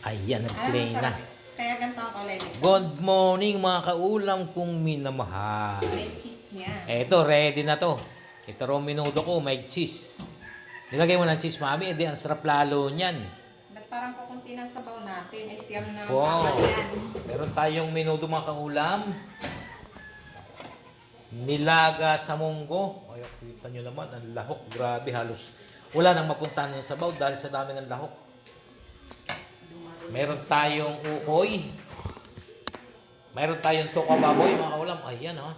Ayan, nag-play na. Kaya ganito ang kulay nito. Good morning mga kaulam kong minamahal. May cheese yan. Eto, ready na to. Ito raw minuto ko, may cheese. Nilagay mo ng cheese, mami, edi ang sarap lalo niyan. Ba't parang kukunti ng sabaw natin? Ay siyam naman Wow. yan. Meron tayong minuto mga kaulam. Nilaga sa munggo. Ay, kita nyo naman, ang lahok. Grabe, halos. Wala nang mapuntahan ng sabaw dahil sa dami ng lahok. Meron tayong ukoy. Meron tayong tukwa baboy, mga kaulam. Ayan, ha.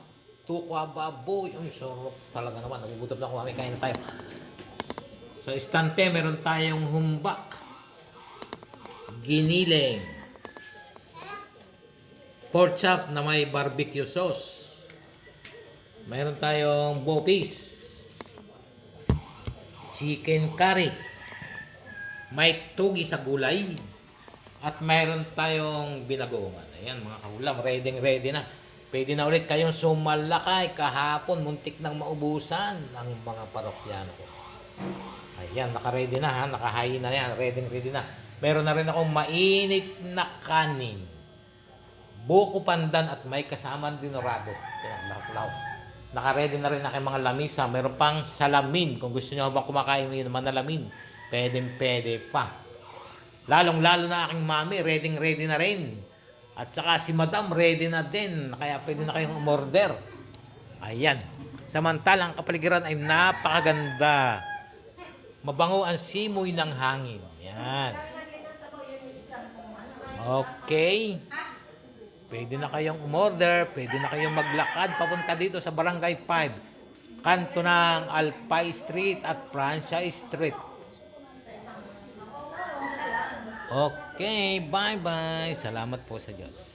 Tukwa baboy. Ay, sarap talaga naman. Nagugutom na ako. Kain na tayo. Sa istante, meron tayong humba. Giniling. Pork chop na may barbecue sauce. Meron tayong bopis. Chicken curry. May tugi sa gulay. At mayroon tayong binagoongan. Ayan mga kaulam, ready na. Pwede na ulit kayong sumalakay. Kahapon, muntik nang maubusan ang mga parokyano ko. Ayan, naka-ready na ha. Naka-high na yan. Ready na. Meron na rin akong mainit na kanin. Buko pandan at may kasamang dinorado. Pinaglaklaw. Naka-ready na rin aking mga lamisa. Meron pang salamin. Kung gusto nyo habang kumakain naman na lamin, pwede pa. Lalong-lalo na aking mami, ready na rin. At saka si madam, ready na din. Kaya pwede na kayong umorder. Ayan. Samantalang kapaligiran ay napakaganda. Mabango ang simoy ng hangin. Yan. Okay. Pwede na kayong umorder. Pwede na kayong maglakad papunta dito sa Barangay 5. Kanto ng Alpay Street at Franchise Street. Okay, bye-bye. Salamat po sa Diyos.